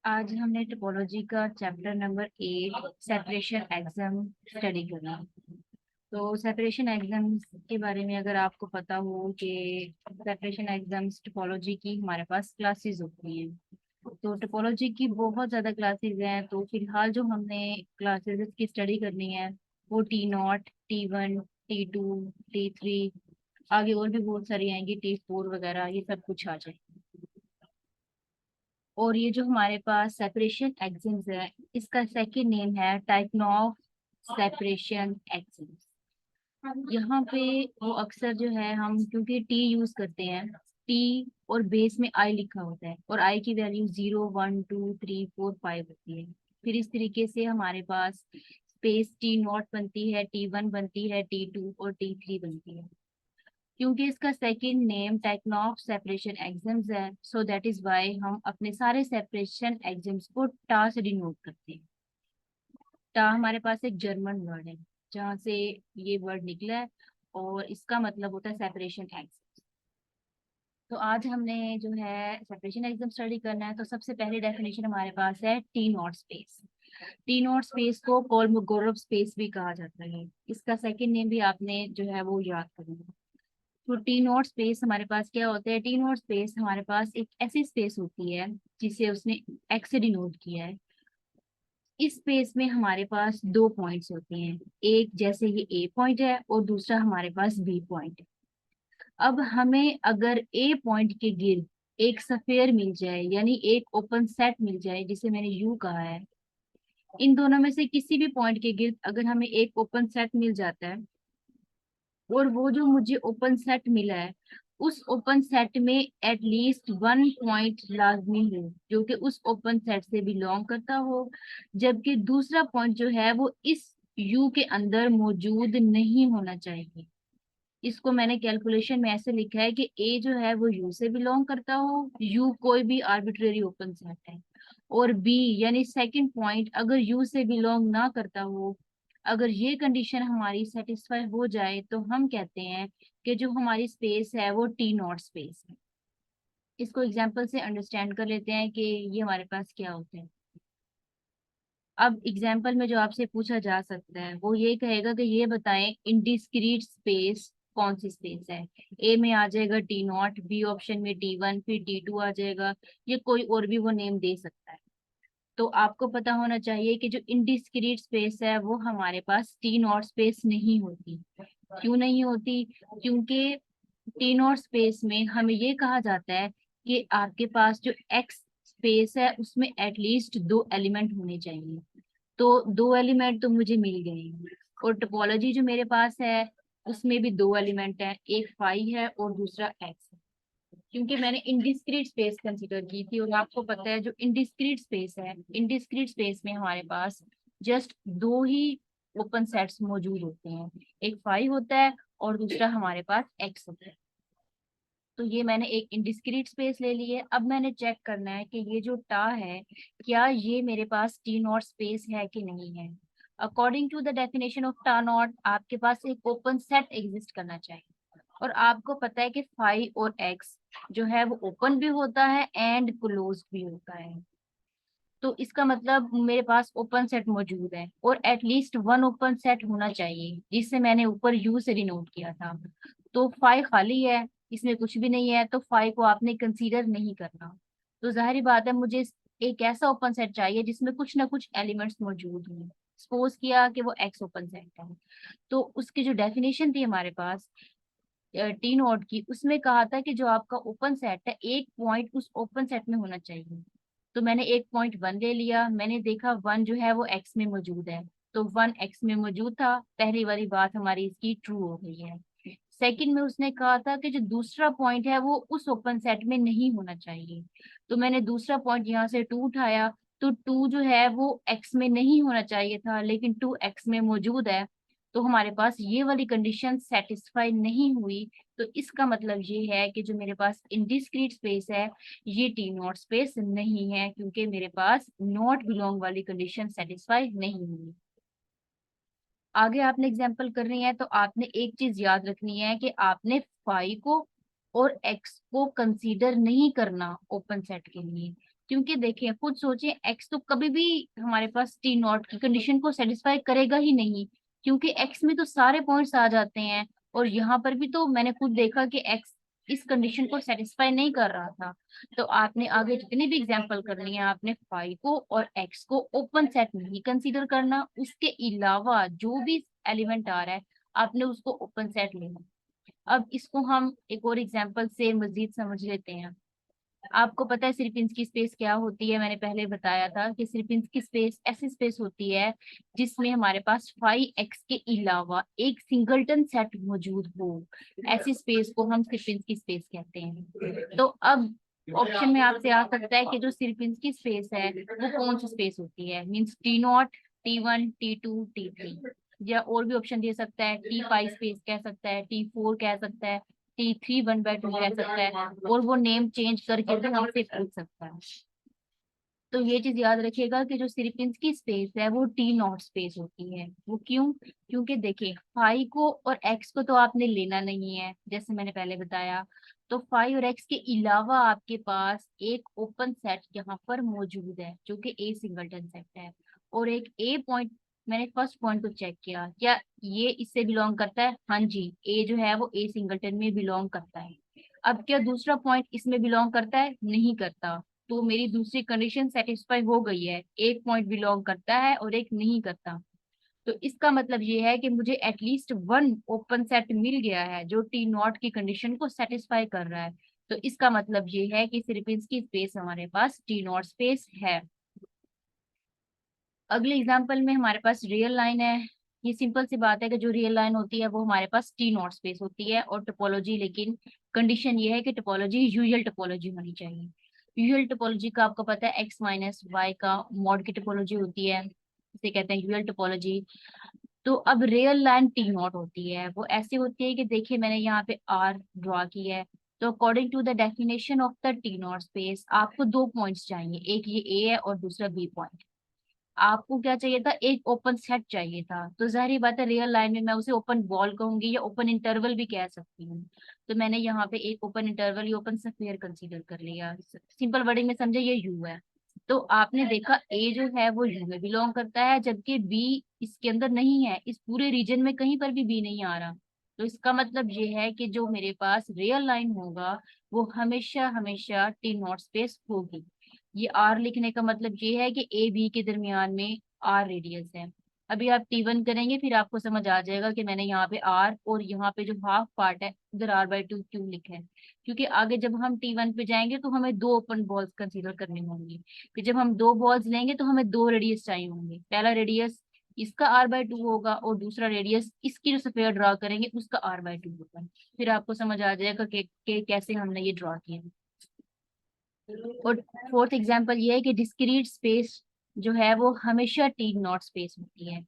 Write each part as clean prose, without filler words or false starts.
आज हमने टोपोलॉजी का chapter number 8 separation exam study करना। तो सेपरेशन एग्जाम्स के बारे में अगर आपको पता हो कि सेपरेशन एग्जाम्स टोपोलॉजी की हमारे पास क्लासेस होती हैं। तो टोपोलॉजी की बहुत ज़्यादा क्लासेस हैं। तो फिलहाल जो हमने क्लासेस की स्टडी करनी है वो T0, T1, T2, T3, आगे और भी बहुत सारी आएंगी, T4 वगैरह, ये सब कुछ आ जाए। और ये जो हमारे पास सेपरेशन एग्जिम्स है, इसका सेकंड नेम है टाइक्नॉफ सेपरेशन एग्जिम्स। यहाँ पे वो अक्सर जो है हम क्योंकि टी यूज करते हैं, टी और बेस में आई लिखा होता है और आई की वैल्यू 0, 1, 2, 3, 4, 5 होती है। फिर इस तरीके से हमारे पास स्पेस T0 बनती है, T1 बनती है, T2 और T3 बनती है। क्योंकि इसका सेकंड नेम टाइक्नॉफ सेपरेशन एग्जाम्स है, सो दैट इज वाई हम अपने सारे सेपरेशन एग्जाम्स को टा से डिनोट करते हैं। टा हमारे पास एक जर्मन वर्ड है जहाँ से ये वर्ड निकला है और इसका मतलब होता है सेपरेशन एग्जाम्स। तो आज हमने जो है सेपरेशन एग्जाम स्टडी करना है। तो सबसे पहले डेफिनेशन हमारे पास है T naught space. T naught space को कोलमोगोरोव स्पेस भी कहा जाता है। इसका सेकंड नेम भी आपने जो है वो याद करना है। तो टी नॉट स्पेस हमारे पास क्या होता है? टी नॉट स्पेस हमारे पास एक ऐसी स्पेस होती है जिसे उसने एक्स से डिनोट किया है। इस स्पेस में हमारे पास दो पॉइंट्स होते हैं, एक जैसे ये ए पॉइंट है और दूसरा हमारे पास बी पॉइंट है। अब हमें अगर ए पॉइंट के गिर्द एक सफेयर मिल जाए, यानी एक ओपन सेट मिल जाए जिसे मैंने यू कहा है, इन दोनों में से किसी भी पॉइंट के गिर्द अगर हमें एक ओपन सेट मिल जाता है और वो जो मुझे ओपन सेट मिला है उस ओपन सेट में एटलीस्ट वन पॉइंट लाजमी हो जो कि उस ओपन सेट से बिलोंग करता हो, जबकि दूसरा पॉइंट जो है वो इस यू के अंदर मौजूद नहीं होना चाहिए। इसको मैंने कैलकुलेशन में ऐसे लिखा है कि ए जो है वो यू से बिलोंग करता हो, यू कोई भी आर्बिट्रेरी ओपन सेट है, और बी यानी सेकंड पॉइंट अगर यू से बिलोंग ना करता हो। अगर ये कंडीशन हमारी सेटिस्फाई हो जाए तो हम कहते हैं कि जो हमारी स्पेस है वो टी नॉट स्पेस है। इसको एग्जांपल से अंडरस्टैंड कर लेते हैं कि ये हमारे पास क्या होता है। अब एग्जाम्पल में जो आपसे पूछा जा सकता है वो ये कहेगा कि ये बताएं इनडिस्क्रीट स्पेस कौन सी स्पेस है। ए में आ जाएगा T0, बी ऑप्शन में T1, फिर T2 आ जाएगा, ये कोई और भी वो नेम दे सकता है। तो आपको पता होना चाहिए कि जो इनडिस्क्रीट स्पेस है वो हमारे पास T0 स्पेस नहीं होती। क्यों नहीं होती? क्योंकि T0 स्पेस में हमें ये कहा जाता है कि आपके पास जो एक्स स्पेस है उसमें एटलीस्ट दो एलिमेंट होने चाहिए। तो दो एलिमेंट तो मुझे मिल गए, और टोपोलॉजी जो मेरे पास है उसमें भी दो एलिमेंट है, एक फाई है और दूसरा एक्स है। क्योंकि मैंने इनडिस्क्रीट स्पेस कंसीडर की थी और आपको पता है जो इनडिस्क्रीट स्पेस है, इनडिस्क्रीट स्पेस में हमारे पास जस्ट दो ही ओपन सेट्स मौजूद होते हैं, एक फाई होता है और दूसरा हमारे पास एक्स होता है। तो ये मैंने एक इनडिस्क्रीट स्पेस ले ली है। अब मैंने चेक करना है कि ये जो टा है क्या ये मेरे पास टी नॉट स्पेस है कि नहीं है। According to the definition of T naught आपके पास एक ओपन सेट एग्जिस्ट करना चाहिए, और आपको पता है कि फाई और एक्स जो है वो ओपन भी होता है एंड क्लोज भी होता है। तो इसका मतलब मेरे पास ओपन सेट मौजूद है और एटलीस्ट वन ओपन सेट होना चाहिए जिससे मैंने ऊपर यू से डिनोट किया था। तो फाइव खाली है, इसमें कुछ भी नहीं है, तो फाइव को आपने कंसीडर नहीं करना। तो जाहिर बात है मुझे एक ऐसा ओपन सेट चाहिए जिसमें कुछ ना कुछ एलिमेंट्स मौजूद हों। सपोज किया कि वो एक्स ओपन सेट है, तो उसकी जो डेफिनेशन थी हमारे पास टी नोट की, उसमें कहा था कि जो आपका ओपन सेट है एक पॉइंट उस ओपन सेट में होना चाहिए। तो मैंने एक पॉइंट वन ले लिया, मैंने देखा वन जो है वो एक्स में मौजूद है, तो वन एक्स में मौजूद था, पहली वाली बात हमारी इसकी ट्रू हो गई है। सेकंड में उसने कहा था कि जो दूसरा पॉइंट है वो उस ओपन सेट में नहीं होना चाहिए, तो मैंने दूसरा पॉइंट यहाँ से टू उठाया, तो टू जो है वो एक्स में नहीं होना चाहिए था लेकिन टू एक्स में मौजूद है। तो हमारे पास ये वाली कंडीशन सेटिस्फाई नहीं हुई। तो इसका मतलब ये है कि जो मेरे पास इनडिस्क्रीट स्पेस है ये टी नॉट स्पेस नहीं है, क्योंकि मेरे पास नॉट बिलोंग वाली कंडीशन सेटिस्फाई नहीं हुई। आगे आपने एग्जाम्पल करनी है तो आपने एक चीज याद रखनी है कि आपने फाई को और एक्स को कंसीडर नहीं करना ओपन सेट के लिए। क्योंकि देखिए खुद सोचिए एक्स तो कभी भी हमारे पास टी नॉट की कंडीशन को सेटिस्फाई करेगा ही नहीं, क्योंकि एक्स में तो सारे पॉइंट्स आ जाते हैं। और यहाँ पर भी तो मैंने खुद देखा कि एक्स इस कंडीशन को सेटिस्फाई नहीं कर रहा था। तो आपने आगे जितने भी एग्जाम्पल करनी है, आपने फाइव को और एक्स को ओपन सेट नहीं कंसीडर करना, उसके अलावा जो भी एलिमेंट आ रहा है आपने उसको ओपन सेट लेना। अब इसको हम एक और एग्जाम्पल से मजीद समझ लेते हैं। आपको पता है सिरपिंस्की स्पेस क्या होती है? मैंने पहले बताया था कि सिरपिंस्की स्पेस ऐसी स्पेस होती है जिसमें हमारे पास 5x के अलावा एक सिंगलटन सेट मौजूद हो। ऐसी स्पेस को हम सिरपिंस्की स्पेस कहते हैं। तो अब ऑप्शन में आपसे आ सकता है कि जो सिरपिंस्की स्पेस है वो कौन सी स्पेस होती है, means T naught, T one, T two, T three, या और भी ऑप्शन दे सकता है, टी5 स्पेस कह सकता है, टी4 कह सकता है, टी3 1/2 कह सकता है, और वो नेम चेंज करके भी हमसे पूछ सकता है। तो ये चीज याद रखिएगा कि जो सिरपिंस की स्पेस है वो टी नॉट स्पेस होती है। वो क्यों? क्योंकि देखिए फाइव को और एक्स को तो आपने लेना नहीं है जैसे मैंने पहले बताया। तो फाइव और एक्स के अलावा आपके पास एक ओपन सेट यहाँ पर मौजूद है जो कि ए सिंगलटन सेट है। और एक ए पॉइंट, मैंने फर्स्ट पॉइंट को चेक किया, क्या ये इससे बिलोंग करता है? हाँ जी, ए जो है वो ए सिंगलटन में बिलोंग करता है। अब क्या दूसरा पॉइंट इसमें बिलोंग करता है? नहीं करता। तो मेरी दूसरी कंडीशन सेटिस्फाई हो गई है, एक पॉइंट बिलोंग करता है और एक नहीं करता। तो इसका मतलब ये है कि मुझे एटलीस्ट वन ओपन सेट मिल गया है जो टी नॉट की कंडीशन को सेटिस्फाई कर रहा है। तो इसका मतलब ये है कि सिरपिंस्की स्पेस हमारे पास टी नॉट स्पेस है। अगले एग्जाम्पल में हमारे पास रियल लाइन है। ये सिंपल सी बात है कि जो रियल लाइन होती है वो हमारे पास टी नॉट स्पेस होती है, और टोपोलॉजी, लेकिन कंडीशन ये है कि टोपोलॉजी यूजुअल टोपोलॉजी होनी चाहिए। यूजुअल टोपोलॉजी का आपको पता है एक्स माइनस वाई का मॉड की टोपोलॉजी होती है, इसे कहते हैं यूजुअल टोपोलॉजी। तो अब रियल लाइन टी नॉट होती है, वो ऐसी होती है कि देखिए मैंने यहाँ पे आर ड्रॉ की है। तो according to the definition of the T naught space आपको दो पॉइंट्स चाहिए, एक ये ए है और दूसरा बी पॉइंट। आपको क्या चाहिए था? एक ओपन सेट चाहिए था। तो जाहिर बात है रियल लाइन में मैं उसे ओपन बॉल कहूंगी या ओपन इंटरवल भी कह सकती हूँ। तो मैंने यहाँ पे एक ओपन इंटरवल या ओपन स्फीयर कंसीडर कर लिया। सिंपल वर्डिंग में समझे, ये यू है। तो आपने देखा ए जो है वो यू में बिलोंग करता है, जबकि बी इसके अंदर नहीं है, इस पूरे रीजन में कहीं पर भी बी नहीं आ रहा। तो इसका मतलब ये है कि जो मेरे पास रियल लाइन होगा वो हमेशा हमेशा टी नॉट स्पेस होगी। ये आर लिखने का मतलब ये है कि ए बी के दरमियान में आर रेडियस है। अभी आप टी1 करेंगे फिर आपको समझ आ जाएगा कि मैंने यहाँ पे आर और यहाँ पे जो हाफ पार्ट है उधर r/2 क्यों लिखा है। क्योंकि आगे जब हम टी1 पे जाएंगे तो हमें दो ओपन बॉल्स कंसीडर करने होंगे। फिर जब हम दो बॉल्स लेंगे तो हमें दो रेडियस चाहिए होंगे। पहला रेडियस इसका r/2 होगा और दूसरा रेडियस इसकी जो सफेयर ड्रॉ करेंगे उसका r/2 होगा। फिर आपको समझ आ जाएगा कि कैसे हमने ये ड्रॉ किया। और फोर्थ एग्जांपल ये है कि डिस्क्रीट स्पेस जो है वो हमेशा टी नॉट स्पेस होती है।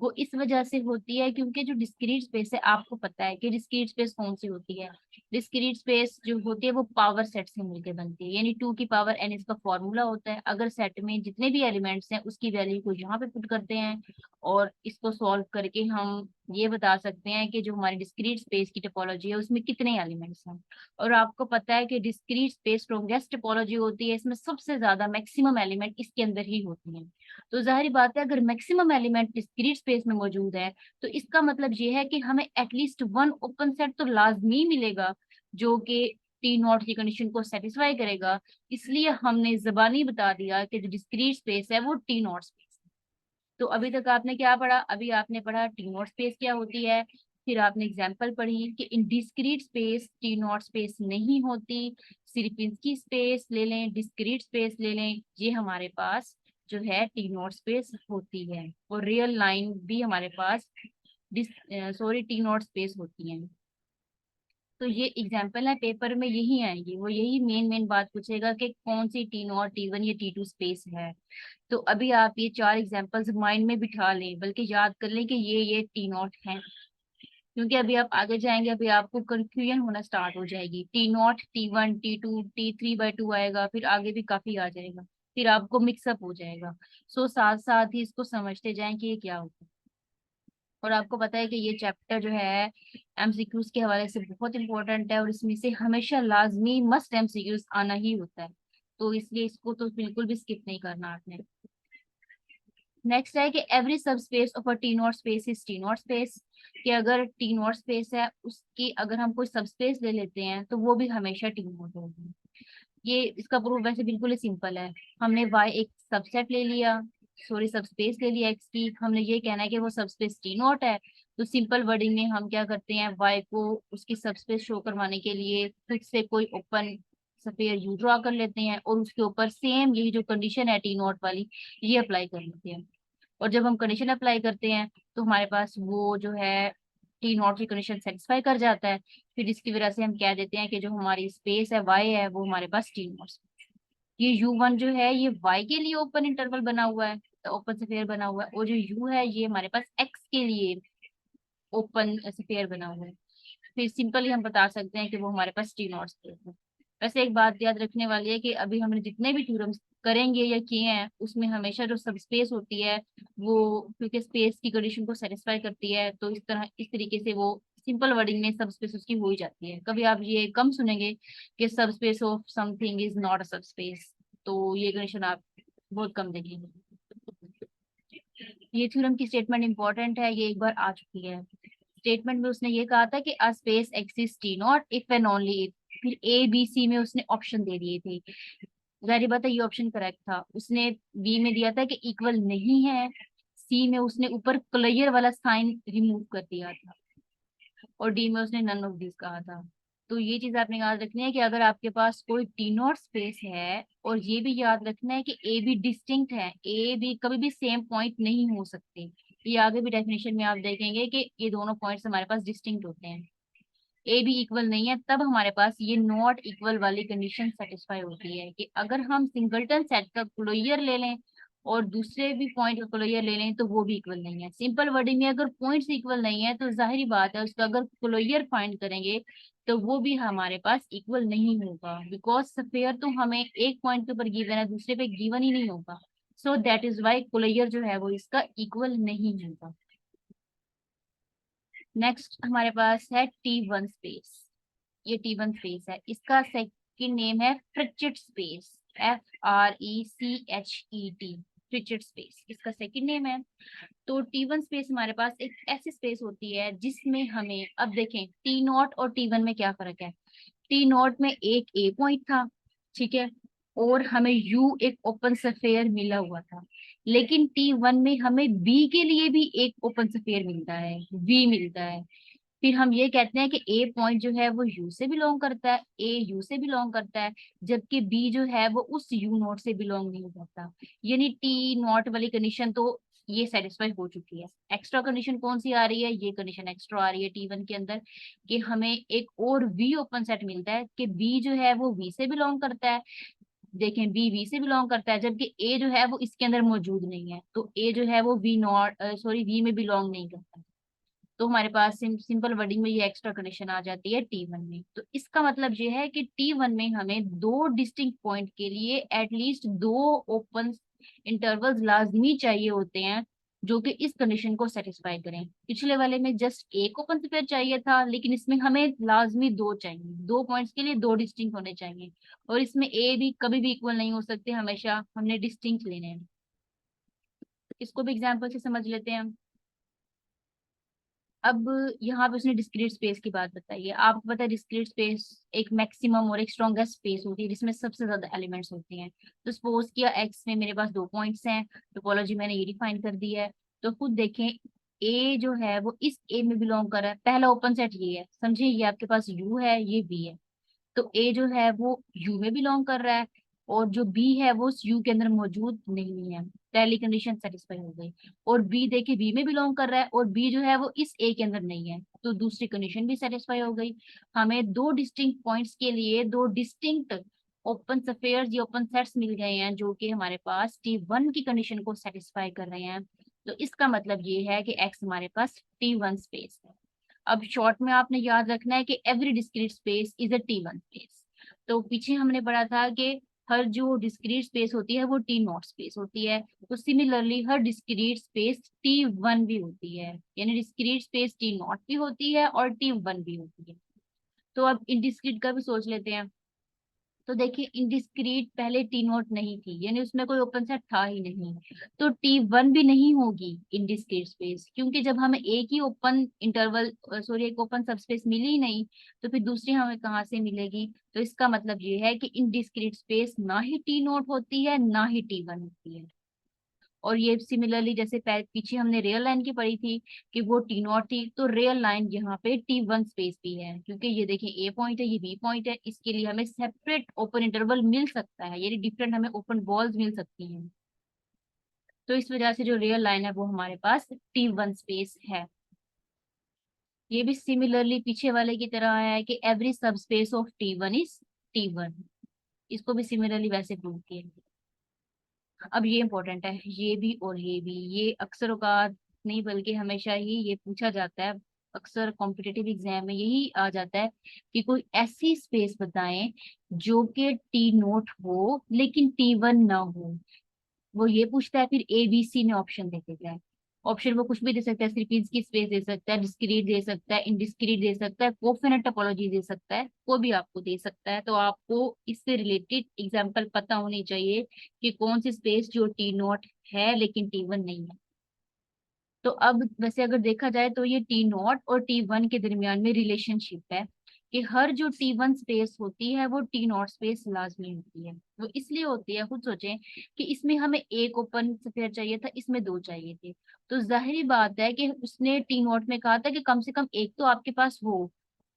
वो इस वजह से होती है क्योंकि जो डिस्क्रीट स्पेस है, आपको पता है कि डिस्क्रीट स्पेस कौन सी होती है? डिस्क्रीट स्पेस जो होती है वो पावर सेट से मिलकर बनती है, यानी 2 की पावर n इसका फॉर्मूला होता है। अगर सेट में जितने भी एलिमेंट्स हैं उसकी वैल्यू को यहाँ पे पुट करते हैं और इसको सॉल्व करके हम ये बता सकते हैं कि जो हमारी डिस्क्रीट स्पेस की टोपोलॉजी है उसमें कितने एलिमेंट्स हैं। और आपको पता है कि डिस्क्रीट स्पेस स्ट्रॉन्गेस्ट टोपोलॉजी होती है, इसमें सबसे ज्यादा मैक्सिमम एलिमेंट इसके अंदर ही होती हैं। तो जाहिर बात है अगर मैक्सिमम एलिमेंट डिस्क्रीट स्पेस में मौजूद है तो इसका मतलब ये है कि हमें एटलीस्ट वन ओपन सेट तो लाजमी मिलेगा जो कि टी नॉट की कंडीशन को सेटिस्फाई करेगा। इसलिए हमने जबानी बता दिया कि जो डिस्क्रीट स्पेस है वो टी नॉट स्पेस। तो अभी तक आपने क्या पढ़ा? अभी आपने पढ़ा टी नॉट स्पेस क्या होती है, फिर आपने एग्जाम्पल पढ़ी कि इन discrete space T naught space नहीं होती। सिरपिंस्की स्पेस ले लें, डिस्क्रीट स्पेस ले लें, ये हमारे पास जो है टी नॉट स्पेस होती है। और रियल लाइन भी हमारे पास टी नॉट स्पेस होती है। तो ये एग्जाम्पल है, पेपर में यही आएंगी, वो यही मेन मेन बात पूछेगा कि कौन सी टी नॉट, टी1 या टी2 स्पेस है। तो अभी आप ये चार एग्जांपल्स माइंड में बिठा लें, बल्कि याद कर लें कि ये टी नॉट है। क्योंकि अभी आप आगे जाएंगे अभी आपको कंफ्यूजन होना स्टार्ट हो जाएगी, टी नॉट, टी1, टी2, टी3/2 आएगा, फिर आगे भी काफी आ जाएगा, फिर आपको मिक्सअप हो जाएगा। सो साथ साथ ही इसको समझते जाएं कि ये क्या होता है। और आपको पता है कि ये चैप्टर जो है एमसीक्यूज के हवाले से बहुत इंपॉर्टेंट है और इसमें से हमेशा लाजमी मस्ट एमसीक्यूज आना ही होता है। तो इसलिए इसको तो बिल्कुल भी स्किप नहीं करना आपने। नेक्स्ट है कि एवरी सब space of a T naught space is T naught space, कि अगर टी नॉट स्पेस है उसकी अगर हम कोई सब स्पेस ले लेते हैं तो वो भी हमेशा टी नॉट होगी। ये इसका प्रूफ वैसे बिल्कुल ही सिंपल है। हमने वाई एक सबसेट ले लिया, सॉरी सब स्पेस ले लिया एक्स की, हमने ये कहना है कि वो सब स्पेस टी नॉट है। तो सिंपल वर्डिंग में हम क्या करते हैं, वाई को उसकी सब स्पेस शो करवाने के लिए खुद से कोई ओपन स्फीयर यू ड्रॉ कर लेते हैं और उसके ऊपर सेम यही जो कंडीशन है टी नॉट वाली ये अप्लाई कर लेते हैं। और जब हम कंडीशन अप्लाई करते हैं तो हमारे पास वो जो है टी नॉट की कंडीशन सेटिस्फाई कर जाता है। फिर इसकी वजह से हम कह देते हैं कि जो हमारी स्पेस है वाई है वो हमारे पास टी नॉट। ये यू वन जो है ये वाई के लिए ओपन इंटरवल बना हुआ है, तो ओपन स्फीयर बना हुआ है, और जो यू है ये हमारे पास एक्स के लिए ओपन स्फीयर बना हुआ है। फिर सिंपली हम बता सकते हैं कि वो हमारे पास टी नॉट स्पेस है। वैसे एक बात याद रखने वाली है कि अभी हमने जितने भी थ्योरम्स करेंगे या किए हैं उसमें हमेशा जो सब स्पेस होती है वो क्योंकि स्पेस की कंडीशन को सेटिस्फाई करती है, तो इस तरीके से वो सिंपल वर्डिंग में सब स्पेस उसकी हो ही जाती है। कभी आप ये कम सुनेंगे कि सब space of something is not a सब स्पेस, तो ये कंडीशन आप बहुत कम देखेंगे। ये थ्योरम की स्टेटमेंट इंपॉर्टेंट है, ये एक बार आ चुकी है। स्टेटमेंट में उसने ये कहा था कि a space exist T not if and only if, फिर ए बी सी में उसने ऑप्शन दे दिए थे। जाहिर बात है ये ऑप्शन करेक्ट था। उसने बी में दिया था कि इक्वल नहीं है, सी में उसने ऊपर क्लियर वाला साइन रिमूव कर दिया था, और डी में उसने नन ऑफ दिस कहा था। तो ये चीज आपने याद रखनी है कि अगर आपके पास कोई टी नॉट स्पेस है, और ये भी याद रखना है कि ए बी डिस्टिंक्ट है, ए बी कभी भी सेम पॉइंट नहीं हो सकते। ये आगे भी डेफिनेशन में आप देखेंगे कि ये दोनों पॉइंट्स हमारे पास डिस्टिंक्ट होते हैं। ए भी इक्वल नहीं है तब हमारे पास ये नॉट इक्वल वाली कंडीशन सेटिस्फाई होती है, कि अगर हम सिंगलटन सेट का क्लोजर ले लें और दूसरे भी पॉइंट का क्लोजर ले लें तो वो भी इक्वल नहीं है। सिंपल वर्डिंग में अगर पॉइंट्स इक्वल नहीं है तो जाहिर बात है उसका अगर क्लोजर फाइंड करेंगे तो वो भी हमारे पास इक्वल नहीं होगा, बिकॉज स्फीयर तो हमें एक पॉइंट के ऊपर गिवन है दूसरे पे गिवन ही नहीं होगा। So that is why closure जो है वो इसका इक्वल नहीं होगा। नेक्स्ट हमारे पास है टी वन स्पेस। ये टी वन स्पेस है, इसका सेकंड नेम है फ्रिचेट स्पेस, FRECHET, फ्रिचेट स्पेस इसका सेकंड नेम है। तो टी वन स्पेस हमारे पास एक ऐसी स्पेस होती है जिसमें हमें, अब देखें टी नॉट और टी वन में क्या फर्क है। टी नॉट में एक ए पॉइंट था, ठीक है, और हमें यू एक ओपन स्फीयर मिला हुआ था। लेकिन टी वन में हमें बी के लिए भी एक ओपन स्फीयर मिलता है, वी मिलता है। फिर हम ये कहते हैं कि ए पॉइंट जो है वो यू से बिलोंग करता है, ए यू से बिलोंग करता है, जबकि बी जो है वो उस यू नोट से बिलोंग नहीं करता। यानी टी नॉट वाली कंडीशन तो ये सेटिस्फाई हो चुकी है। एक्स्ट्रा कंडीशन कौन सी आ रही है, ये कंडीशन एक्स्ट्रा आ रही है टी वन के अंदर, कि हमें एक और वी ओपन सेट मिलता है कि बी जो है वो वी से बिलोंग करता है। देखें बी वी से बिलोंग करता है जबकि ए जो है वो इसके अंदर मौजूद नहीं है, तो ए जो है वो वी नॉट सॉरी वी में बिलोंग नहीं करता। तो हमारे पास सिंपल वर्डिंग में ये एक्स्ट्रा कंडीशन आ जाती है टी वन में। तो इसका मतलब ये है कि टी वन में हमें दो डिस्टिंक्ट पॉइंट के लिए एटलीस्ट दो ओपन इंटरवल्स लाजमी चाहिए होते हैं जो कि इस कंडीशन को सेटिस्फाई करें। पिछले वाले में जस्ट एक ओपन स्पेयर चाहिए था, लेकिन इसमें हमें लाजमी दो चाहिए, दो पॉइंट्स के लिए दो डिस्टिंक्ट होने चाहिए। और इसमें ए भी कभी भी इक्वल नहीं हो सकते, हमेशा हमने डिस्टिंक्ट लेने हैं। इसको भी एग्जाम्पल से समझ लेते हैं। अब यहाँ पे उसने डिस्क्रीट स्पेस की बात बताई है। आपको पता है डिस्क्रीट स्पेस एक मैक्सिमम और एक स्ट्रॉन्गेस्ट स्पेस होती है जिसमें सबसे ज्यादा एलिमेंट्स होते हैं। तो सपोज किया एक्स में मेरे पास दो पॉइंट्स हैं, टोपोलॉजी मैंने ये डिफाइन कर दी है। तो खुद देखें ए जो है वो इस ए में बिलोंग कर रहा है, पहला ओपन सेट ये है, समझे, ये आपके पास यू है ये बी है। तो ए जो है वो यू में बिलोंग कर रहा है, और जो बी है वो उस यू के अंदर मौजूद नहीं है। पहली कंडीशन सेटिस्फाई हो गई। और बी देखिए बी में बिलोंग कर रहा है और बी जो है वो इस ए के अंदर नहीं है, तो दूसरी कंडीशन भी सेटिस्फाई हो गई। हमें दो डिस्टिंक्ट पॉइंट्स के लिए दो डिस्टिंक्ट ओपन स्फीयर्स या ओपन सेट्स मिल गए हैं जो कि हमारे पास टी वन की कंडीशन को सेटिस्फाई कर रहे हैं। तो इसका मतलब ये है कि एक्स हमारे पास टी वन स्पेस है। अब शॉर्ट में आपने याद रखना है कि every discrete space is a T one space. तो पीछे हमने पढ़ा था कि हर जो डिस्क्रीट स्पेस होती है वो टी नॉट स्पेस होती है। तो सिमिलरली हर डिस्क्रीट स्पेस टी वन भी होती है, यानी डिस्क्रीट स्पेस टी नॉट भी होती है और टी वन भी होती है। तो अब इन डिस्क्रीट का भी सोच लेते हैं। तो देखिए इनडिस्क्रीट पहले टी नॉट नहीं थी, यानी उसमें कोई ओपन सेट था ही नहीं, तो टी वन भी नहीं होगी इनडिस्क्रीट स्पेस, क्योंकि जब हमें एक ही ओपन इंटरवल सॉरी एक ओपन सबस्पेस मिली ही नहीं, तो फिर दूसरी हमें कहाँ से मिलेगी। तो इसका मतलब ये है कि इनडिस्क्रीट स्पेस ना ही टी नॉट होती है ना ही टी वन होती है। और ये सिमिलरली जैसे पीछे हमने रियल लाइन की पढ़ी थी कि वो टी नॉट थी, तो रियल लाइन यहाँ पे टी वन स्पेस भी है, क्योंकि ये देखिए ए पॉइंट है ये बी पॉइंट है, इसके लिए हमें सेपरेट ओपन इंटरवल मिल सकता है, यानी डिफरेंट हमें ओपन वॉल्स मिल सकती हैं। तो इस वजह से जो रियल लाइन है वो हमारे पास टी वन स्पेस है। ये भी सिमिलरली पीछे वाले की तरह है कि एवरी सब space of T one is T one, इसको भी सिमिलरली वैसे प्रूव किया। अब ये इंपॉर्टेंट है, ये भी और ये भी, ये अक्सर औकात नहीं बल्कि हमेशा ही ये पूछा जाता है, अक्सर कॉम्पिटिटिव एग्जाम में यही आ जाता है कि कोई ऐसी स्पेस बताएं जो कि टी नोट हो लेकिन टी वन ना हो। वो ये पूछता है, फिर ए बी सी में ऑप्शन दे देता है। ऑप्शन वो कुछ भी दे सकता है, सिर्फ की स्पेस दे सकता है, डिस्क्रीट दे सकता है, इनडिस्क्रीट दे सकता है, कोफिनेट टोपोलॉजी दे सकता है, कोई भी आपको दे सकता है। तो आपको इससे रिलेटेड एग्जांपल पता होनी चाहिए कि कौन सी स्पेस जो टी नॉट है लेकिन टी वन नहीं है। तो अब वैसे अगर देखा जाए तो ये टी नॉट और टी वन के दरमियान में रिलेशनशिप है कि हर जो टी वन स्पेस होती है वो टी नॉट स्पेस लाजमी होती है। वो इसलिए होती है, खुद सोचें कि इसमें हमें एक ओपन स्फेयर चाहिए था, इसमें दो चाहिए थे, तो जाहिर बात है कि उसने टी नॉट में कहा था कि कम से कम एक तो आपके पास हो।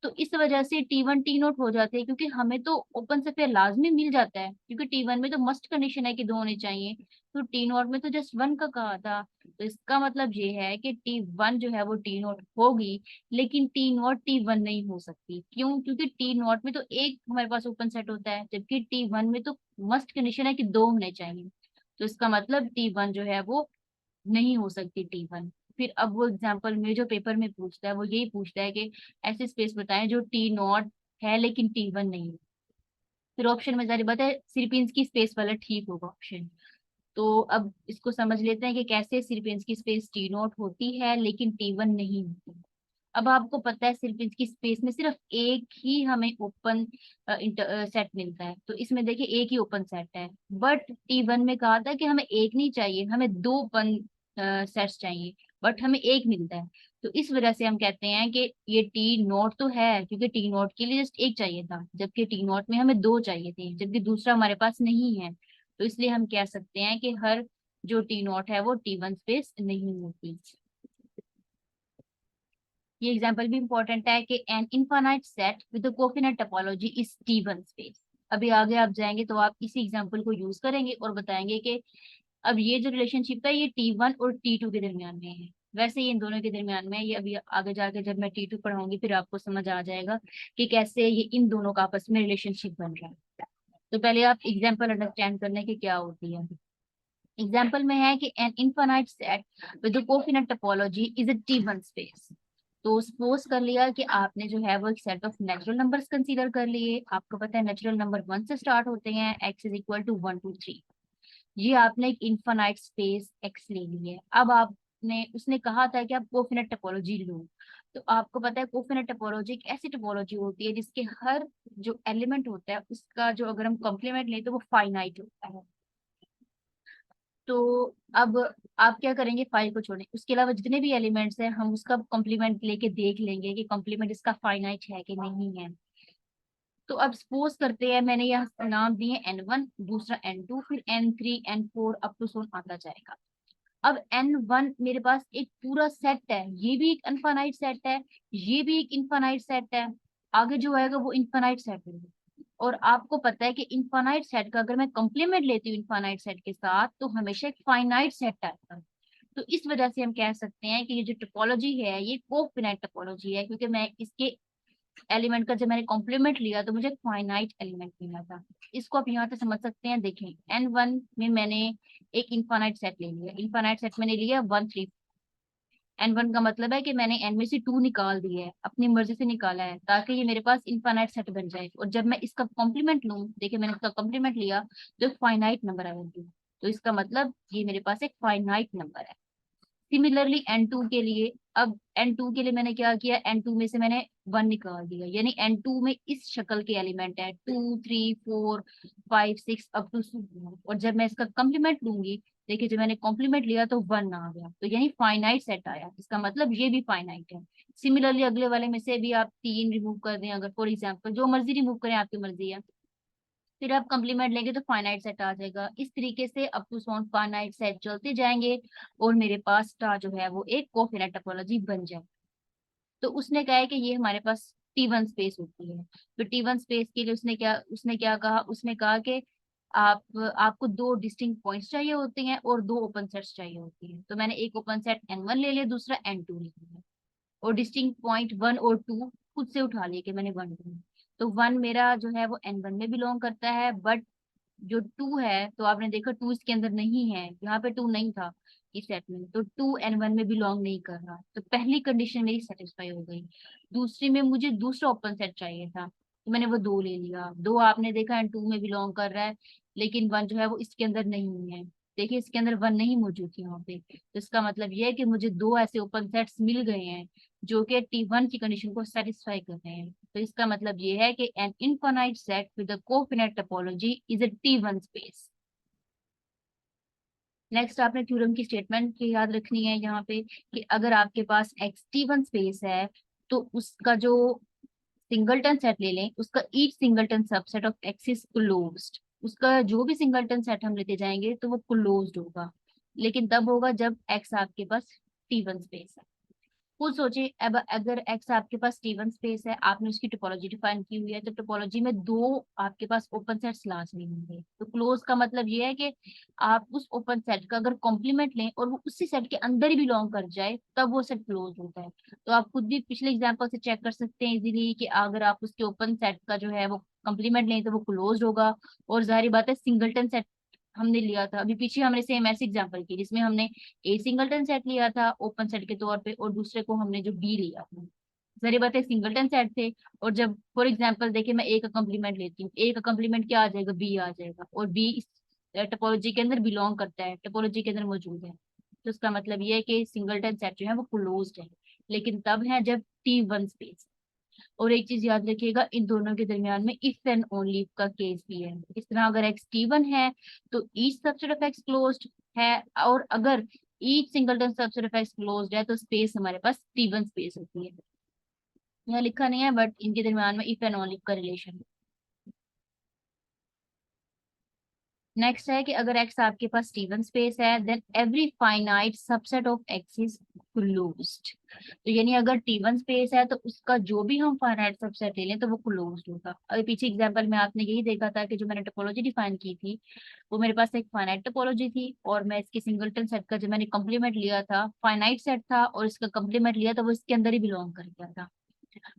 तो इस वजह से टी वन टी नॉट हो जाते हैं, क्योंकि हमें तो ओपन स्फेयर लाजमी मिल जाता है, क्योंकि टी वन में तो मस्ट कंडीशन है कि दो होने चाहिए, तो टी नॉट में तो जस्ट वन का कहा था। तो इसका मतलब ये है कि टी वन जो है वो टी नॉट होगी, लेकिन टी नॉट टी वन नहीं हो सकती। क्यों? क्योंकि टी नॉट में तो एक हमारे पास ओपन सेट होता है, जबकि टी वन में तो मस्ट कंडीशन है कि दो होने चाहिए। तो इसका मतलब टी वन जो है वो नहीं हो सकती टी वन। फिर अब वो एग्जाम्पल में जो पेपर में पूछता है वो यही पूछता है कि ऐसी स्पेस बताएं जो टी नॉट है लेकिन टी वन नहीं है। फिर ऑप्शन में जारी बात है सिर्फ की स्पेस वाला ठीक होगा ऑप्शन। तो अब इसको समझ लेते हैं कि कैसे सिर्फ की स्पेस टी नॉट होती है लेकिन टी वन नहीं होती। अब आपको पता है सिर्फ की स्पेस में सिर्फ एक ही हमें ओपन सेट मिलता है, तो इसमें देखिए एक ही ओपन सेट है। बट टी वन में कहा था कि हमें एक नहीं चाहिए, हमें दो ओपन सेट्स चाहिए, बट हमें एक मिलता है। तो इस वजह से हम कहते हैं कि ये टी नॉट तो है, क्योंकि टी नॉट के लिए जस्ट एक चाहिए था, जबकि टी नॉट में हमें दो चाहिए थे, जबकि दूसरा हमारे पास नहीं है। तो इसलिए हम कह सकते हैं कि हर जो टी नॉट है वो टी वन स्पेस नहीं होती। ये एग्जांपल भी इंपॉर्टेंट है कि an infinite set with cofinite topology is T one space. अभी आगे आप जाएंगे तो आप इसी एग्जांपल को यूज करेंगे और बताएंगे कि अब ये जो रिलेशनशिप है ये टी वन और टी टू के दरमियान में है। वैसे ये इन दोनों के दरमियान में है, ये अभी आगे जाके जब मैं टी टू पढ़ाऊंगी फिर आपको समझ आ जाएगा कि कैसे ये इन दोनों का आपस में रिलेशनशिप बन रहा है। तो पहले आप एग्जाम्पल अंडरस्टैंड करने की क्या होती है। एग्जाम्पल में है कि an infinite set with cofinite topology is a T one space. तो सपोज कर लिया कि आपने जो है वो एक set of natural numbers consider कर लिए। आपको पता है नेचुरल नंबर वन से स्टार्ट होते हैं, x is equal to one two three. ये आपने एक इनफाइनाइट स्पेस एक्स ले ली है। अब आपने उसने कहा था कि आप कोफिनेट टोपोलॉजी लो। तो आपको पता है कोफिनेट टोपोलॉजी एक ऐसी टोपोलॉजी होती है जिसके हर जो एलिमेंट होता है उसका जो अगर हम कॉम्प्लीमेंट लें तो वो फाइनाइट होता है। तो अब आप क्या करेंगे, फाइल को छोड़ें, उसके अलावा जितने भी एलिमेंट्स हैं हम उसका कॉम्प्लीमेंट लेके देख लेंगे कि कॉम्प्लीमेंट इसका फाइनाइट है कि नहीं है। तो अब सपोज करते हैं मैंने यहाँ नाम दिए एन वन, दूसरा एन टू, फिर n three n four up to so on आता जाएगा। अब एन वन मेरे पास एक पूरा सेट है, ये भी एक इनफाइनाइट सेट है, ये भी एक इनफाइनाइट सेट है, आगे जो आएगा वो इनफाइनाइट सेट होगा। और आपको पता है कि इनफाइनाइट सेट का अगर मैं कॉम्प्लीमेंट लेती हूँ इनफाइनाइट सेट के साथ तो हमेशा एक फाइनाइट सेट आता है। तो इस वजह से हम कह सकते हैं कि ये जो टोपोलॉजी है ये कोफिनाइट टोपोलॉजी है, क्योंकि मैं इसके एलिमेंट का जब मैंने कॉम्प्लीमेंट लिया तो मुझे फाइनाइट एलिमेंट मिला था। इसको आप यहाँ से समझ सकते हैं। देखें एन वन में मैंने एक इनफाइनाइट सेट ले लिया, इनफाइनाइट सेट मैंने लिया वन थ्री। एन वन का मतलब है कि मैंने एन में से टू निकाल दिया है, अपनी मर्जी से निकाला है ताकि ये मेरे पास इनफाइनाइट सेट बन जाए। और जब मैं इसका कॉम्प्लीमेंट लूँ, देखिए मैंने इसका कॉम्प्लीमेंट लिया तो फाइनाइट नंबर आएगी। तो इसका मतलब ये मेरे पास एक फाइनाइट नंबर है। सिमिलरली N2 के लिए, अब N2 के लिए मैंने क्या किया, N2 में से मैंने 1 निकाल दिया, यानी N2 में इस शक्ल के एलिमेंट है 2 3 4 5 6 अप टू, और जब मैं इसका कॉम्प्लीमेंट लूंगी, देखिए जब मैंने कॉम्प्लीमेंट लिया तो 1 आ गया, तो यानी फाइनाइट सेट आया, इसका मतलब ये भी फाइनाइट है। सिमिलरली अगले वाले में से भी आप 3 रिमूव कर दें, अगर फॉर एग्जाम्पल जो मर्जी रिमूव करें, आपकी मर्जी है, फिर आप कंप्लीमेंट लेंगे तो फाइनाइट सेट आ जाएगा। इस तरीके से up to some finite set चलते जाएंगे, और मेरे पास स्टार जो है वो एक कोफिनेट टोपोलॉजी बन जाए। तो उसने कहा है कि ये हमारे पास T1 स्पेस होती है। तो T1 स्पेस के लिए उसने क्या कहा, उसने कहा कि आपको 2 डिस्टिंक्ट पॉइंट्स चाहिए होते हैं और 2 ओपन सेट्स चाहिए होती हैं। तो मैंने एक ओपन सेट N1 ले लिया, दूसरा N2 ले लिया, और डिस्टिंक्ट पॉइंट 1 और 2 खुद से उठा लिए कि मैंने 1 2। तो 1 मेरा जो है वो N1 में बिलोंग करता है, बट जो 2 है, तो आपने देखा 2 इसके अंदर नहीं है, यहाँ पे 2 नहीं था इस सेट में, तो 2 N1 में बिलोंग नहीं कर रहा, तो पहली कंडीशन मेरी सेटिस्फाई हो गई। दूसरी में मुझे दूसरा ओपन सेट चाहिए था, तो मैंने वो 2 ले लिया, 2 आपने देखा N2 में बिलोंग कर रहा है, लेकिन 1 जो है वो इसके अंदर नहीं है। देखिए इसके अंदर 1 नहीं मौजूद थी वहां पे, तो इसका मतलब ये है कि मुझे 2 ऐसे ओपन सेट्स मिल गए हैं जो कि T1 की कंडीशन को सेटिस्फाई कर रहे हैं। तो इसका मतलब ये है कि an infinite set with a cofinite topology is a T1 space. Next आपने थ्योरम की स्टेटमेंट की याद रखनी है यहाँ पे, कि अगर आपके पास एक्स T1 स्पेस है, तो उसका जो सिंगलटन सेट ले लें, उसका each singleton subset of x is closed. उसका जो भी सिंगलटन सेट हम लेते जाएंगे तो वो क्लोज्ड होगा, लेकिन तब होगा जब एक्स आपके पास T1 स्पेस है। खुद सोचिए, अब अगर एक्स आपके पास T1 स्पेस है, आपने उसकी टोपोलॉजी डिफाइन की हुई है, तो टोपोलॉजी में 2 आपके पास ओपन सेट्स लाजमी होंगे। तो क्लोज का मतलब ये है कि आप उस ओपन सेट का अगर कॉम्प्लीमेंट लें और वो उसी सेट के अंदर ही बिलोंग कर जाए, तब वो सेट क्लोज होता है। तो आप खुद भी पिछले एग्जाम्पल से चेक कर सकते हैं इजीली, कि अगर आप उसके ओपन सेट का जो है वो कंप्लीमेंट लें तो वो क्लोज होगा। और जाहिर बात है सिंगलटन सेट हमने लिया था अभी पीछे, हमने सेम ऐसे एग्जांपल की जिसमें हमने ए सिंगलटन सेट लिया था ओपन सेट के तौर पे, और दूसरे को हमने जो बी लिया था, सारी बातें सिंगलटन सेट थे। और जब फॉर एग्जांपल देखिए मैं ए का कॉम्प्लीमेंट लेती हूँ, ए का कॉम्प्लीमेंट क्या आ जाएगा, बी आ जाएगा, और बी इस टोपोलॉजी के अंदर बिलोंग करता है, टोपोलॉजी के अंदर मौजूद है। तो इसका मतलब ये है कि सिंगलटन सेट जो है वो क्लोज्ड है, लेकिन तब है जब T1 स्पेस। और एक चीज याद रखिएगा, इन दोनों के दरमियान में इफ एंड ओनली इफ का केस भी है। इस तरह अगर एक्स T1 है तो each subset of x closed है, और अगर each singleton subset of x closed है तो स्पेस हमारे पास T1 स्पेस होती है। यहाँ लिखा नहीं है, बट इनके दरमियान में इफ एंड ओनली का रिलेशन। नेक्स्ट है कि अगर एक्स आपके पास T1 स्पेस है, then every finite subset of x is closed. तो यानी अगर T1 स्पेस है तो उसका जो भी हम फाइनाइट सबसेट ले लें तो वो क्लोज्ड होगा। अभी पीछे एग्जांपल में आपने यही देखा था कि जो मैंने टोपोलॉजी डिफाइन की थी, वो मेरे पास एक फाइनाइट टोपोलॉजी थी, और मैं इसके सिंगलटन सेट का जो मैंने कॉम्प्लीमेंट लिया था फाइनाइट सेट था, और इसका कॉम्प्लीमेंट लिया था वो इसके अंदर ही बिलोंग कर गया था।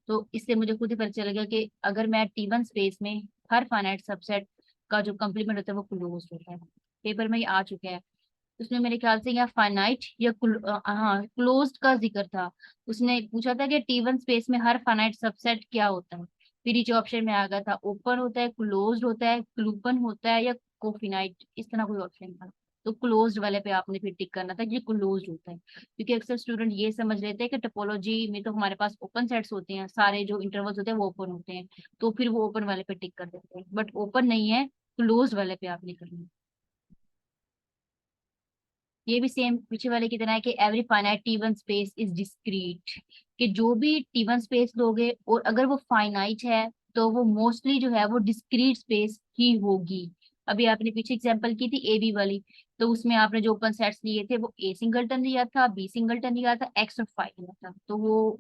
तो इससे मुझे खुद ही पता चल गया कि अगर मैं T1 स्पेस में हर फाइनाइट सबसेट का जो कॉम्प्लीमेंट होता है वो क्लोज होता है। पेपर में ये आ चुका है। उसमें मेरे ख्याल से यहाँ फाइनाइट या हाँ क्लोज्ड का जिक्र था। उसने पूछा था कि T1 स्पेस में हर फाइनाइट सबसेट क्या होता है, फिर नीचे ऑप्शन में आ गया था ओपन होता है, क्लोज्ड होता है, क्लूपन होता है, या कोफिनाइट, इस तरह कोई ऑप्शन था। तो क्लोज्ड वाले पे आपने फिर टिक करना था कि क्लोज्ड होता है, क्योंकि अक्सर स्टूडेंट ये समझ लेते हैं कि टोपोलॉजी में तो हमारे पास ओपन सेट्स होते हैं, सारे जो इंटरवल्स होते हैं वो ओपन होते हैं, तो फिर वो ओपन वाले पे टिक कर देते हैं, बट ओपन नहीं है, क्लोज्ड वाले पे आपने करना है। ये भी सेम पीछे वाले की तरह है कि every finite T1 space is discrete, कि जो भी T1 स्पेस लोगे और अगर वो फाइनाइट है तो वो मोस्टली जो है वो डिस्क्रीट स्पेस ही होगी। अभी आपने पीछे एग्जांपल की थी ए बी वाली, तो उसमें आपने जो ओपन सेट्स लिए थे वो ए सिंगलटन लिया था, बी सिंगलटन लिया था, एक्स और फाइव लिया था, तो वो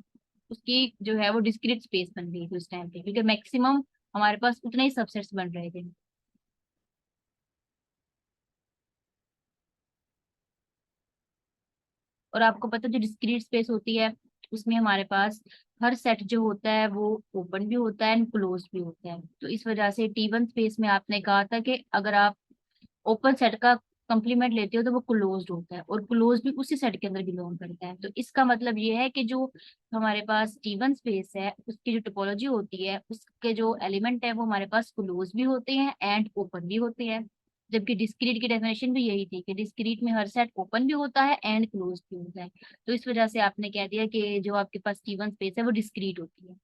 उसकी जो है वो डिस्क्रीट स्पेस बन गई थी उस टाइम पे, क्योंकि मैक्सिमम हमारे पास उतने ही सबसेट्स बन रहे थे। और आपको पता है जो डिस्क्रीट स्पेस होती है उसमें हमारे पास हर सेट जो होता है वो ओपन भी होता है एंड क्लोज भी होता है। तो इस वजह से T1 स्पेस में आपने कहा था कि अगर आप ओपन सेट का कंप्लीमेंट लेते हो तो वो क्लोज्ड होता है, और क्लोज भी उसी सेट के अंदर बिलोंग करता है। तो इसका मतलब ये है कि जो हमारे पास T1 स्पेस है उसकी जो टोपोलॉजी होती है उसके जो एलिमेंट है वो हमारे पास क्लोज भी होते हैं एंड ओपन भी होते हैं। जबकि डिस्क्रीट की डेफिनेशन भी यही थी कि डिस्क्रीट में हर सेट ओपन भी होता है एंड क्लोज भी होता है। तो इस वजह से आपने कह दिया कि जो आपके पास टी वन स्पेस है वो डिस्क्रीट होती है।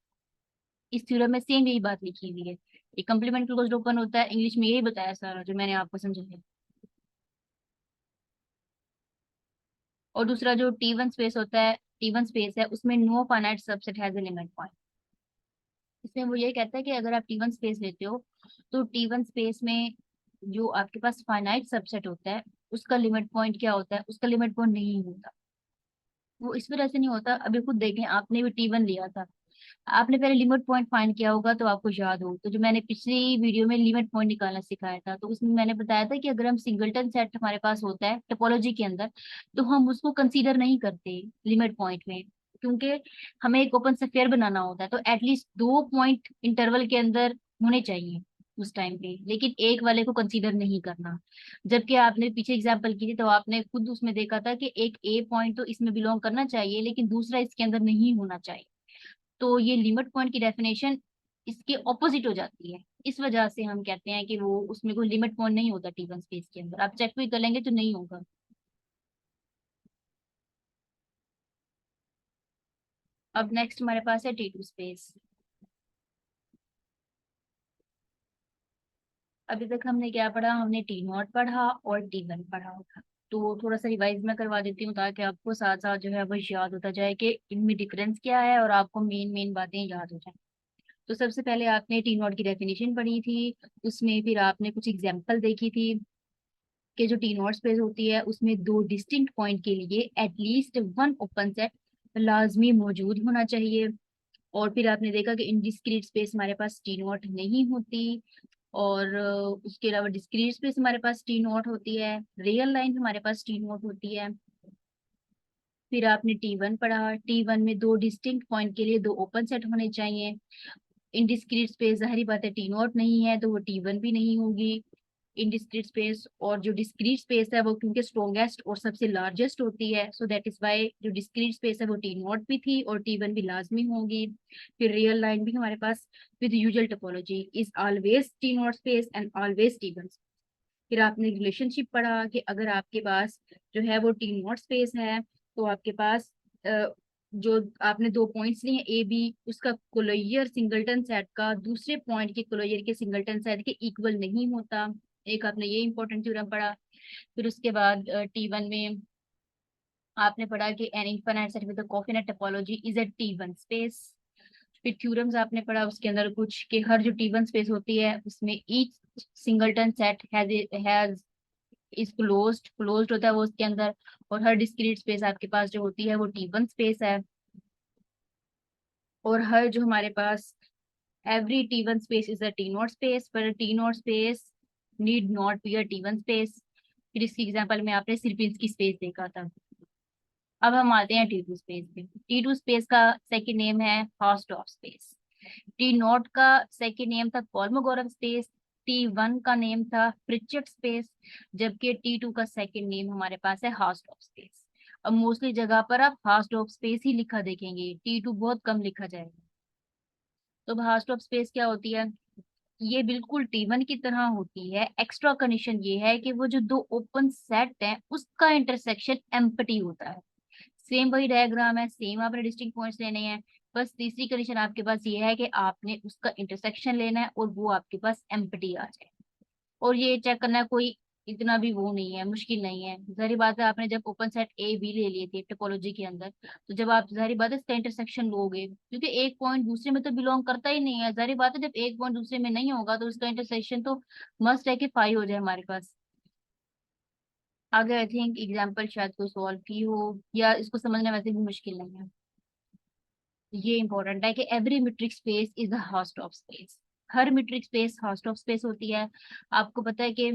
इस थ्योरम में सेम यही बात लिखी हुई है। ये कंप्लीमेंट क्लोज्ड ओपन होता है, इंग्लिश में यही बताया सारा जो मैंने आपको समझाया। और दूसरा जो टी वन स्पेस होता है, टी वन स्पेस है उसमें no finite subset has a limit point. इसमें वो ये कहता है कि अगर आप टी वन स्पेस लेते हो तो टी वन स्पेस में जो आपके पास फाइनाइट सबसेट होता है उसका लिमिट पॉइंट क्या होता है, उसका लिमिट पॉइंट नहीं होता। वो इस वजह से नहीं होता, अभी खुद देखें आपने भी टी वन लिया था, आपने पहले लिमिट पॉइंट फाइंड किया होगा तो आपको याद हो, तो जो मैंने पिछली वीडियो में लिमिट पॉइंट निकालना सिखाया था तो उसमें मैंने बताया था कि अगर हम सिंगलटन सेट हमारे पास होता है टोपोलॉजी के अंदर तो हम उसको कंसीडर नहीं करते लिमिट पॉइंट में, क्योंकि हमें एक ओपन स्फीयर बनाना होता है तो एटलीस्ट दो पॉइंट इंटरवल के अंदर होने चाहिए उस टाइम पे, लेकिन एक वाले को कंसीडर नहीं करना। जबकि आपने पीछे एग्जांपल की थी तो आपने खुद उसमें देखा था कि एक ए पॉइंट तो इसमें बिलोंग करना चाहिए लेकिन दूसरा इसके अंदर नहीं होना चाहिए। तो ये लिमिट पॉइंट की डेफिनेशन इसके ऑपोजिट हो जाती है। इस वजह से हम कहते हैं कि वो उसमें कोई लिमिट पॉइंट नहीं होता टी वन स्पेस के अंदर, आप चेक भी कर लेंगे तो नहीं होगा। अब नेक्स्ट हमारे पास है टी टू स्पेस। अभी तक हमने क्या पढ़ा, हमने टी नॉट पढ़ा और टी वन पढ़ा होगा। तो थोड़ा सा रिवाइज में करवा देती हूँ ताकि आपको साथ साथ जो है वो याद होता जाए कि इनमें डिफरेंस क्या है और आपको मेन मेन बातें याद हो जाए। तो सबसे पहले आपने टी नॉट की डेफिनेशन पढ़ी थी, उसमें फिर आपने कुछ एग्जाम्पल देखी थी कि जो टी नॉट स्पेस होती है उसमें दो डिस्टिंक्ट पॉइंट के लिए एटलीस्ट वन ओपन सेट लाजमी मौजूद होना चाहिए। और फिर आपने देखा कि इन डिस्क्रीट स्पेस हमारे पास टी नॉट नहीं होती। और उसके अलावा डिस्क्रीट स्पेस हमारे पास टी नॉट होती है, रियल लाइन हमारे पास टी नॉट होती है। फिर आपने टी वन पढ़ा, टी वन में दो डिस्टिंक्ट पॉइंट के लिए दो ओपन सेट होने चाहिए। इन डिस्क्रीट स्पेस जाहिर बात है टी नॉट नहीं है तो वो टी वन भी नहीं होगी इन डिस्क्रीट स्पेस। और जो डिस्क्रीट स्पेस है वो क्योंकि स्ट्रॉन्गेस्ट और सबसे लार्जेस्ट होती है सो दैट इज वाई जो डिस्क्रीट स्पेस है वो टी नॉट भी थी और टी वन भी लाजमी होगी। फिर रियल लाइन भी हमारे पास with usual topology is always T naught space and always T one. फिर आपने रिलेशनशिप पढ़ा कि अगर आपके पास जो है वो टी नॉट स्पेस है तो आपके पास जो आपने दो पॉइंट्स लिए ए बी उसका कोलोइयर सिंगलटन सेट का दूसरे पॉइंट के कोलोइयर के सिंगलटन सेट के इक्वल नहीं होता। एक आपने ये इंपॉर्टेंट थ्योरम पढ़ा। फिर उसके बाद टी वन में आपने पढ़ा कि an infinite set with the cofinite topology is a T one space. फिर थ्योरम्स आपने पढ़ा उसके अंदर कुछ कि हर जो टी वन स्पेस होती है उसमें each singleton set has is closed होता है वो उसके अंदर। और हर डिस्क्रीट स्पेस आपके पास जो होती है वो टी वन स्पेस है। और हर जो हमारे पास every T one space is a T naught space, पर T naught space need not be a T one space. फिर इसकी एग्जांपल में आपने सिर्फ इसकी स्पेस देखा था। अब हम आते हैं टी टू स्पेस पे। टी टू स्पेस का सेकंड नेम है हाउसडॉर्फ स्पेस। टी नॉट का सेकंड नेम था कोलमोगोरव स्पेस। टी वन का नेम था प्रिचर्ड स्पेस। जबकि टी टू का सेकंड नेम हमारे पास है हाउसडॉर्फ स्पेस। अब मोस्टली जगह पर आप हाउसडॉर्फ स्पेस ही लिखा देखेंगे, टी टू बहुत कम लिखा जाएगा। तो हाउसडॉर्फ स्पेस क्या होती है, ये बिल्कुल टी वन की तरह होती है। एक्स्ट्रा कंडीशन ये है कि वो जो दो ओपन सेट है उसका इंटरसेक्शन एम्प्टी होता है। सेम वही डायग्राम है, सेम आपने डिस्टिंक्ट पॉइंट्स लेने हैं। बस तीसरी कंडीशन आपके पास ये है कि आपने उसका इंटरसेक्शन लेना है और वो आपके पास एम्प्टी आ जाए। और ये चेक करना कोई इतना भी वो नहीं है, मुश्किल नहीं है। जाहिर बात है आपने जब ओपन सेट ए बी ले लिए थे टोपोलॉजी के अंदर तो जब आप जाहिर बात है इसका इंटरसेक्शन लोगे क्योंकि एक पॉइंट दूसरे में तो बिलोंग करता ही नहीं है, जाहिर बात है जब एक पॉइंट दूसरे में नहीं होगा तो उसका इंटरसेक्शन तो मस्ट है कि फाई हो जाए हमारे पास। आगे आई थिंक एग्जाम्पल शायद कोई सॉल्व की हो या इसको समझना वैसे भी मुश्किल नहीं है। ये इंपॉर्टेंट है कि every metric space is the Hausdorff space. हर मीट्रिक स्पेस हाउसडॉर्फ स्पेस होती है। आपको पता है कि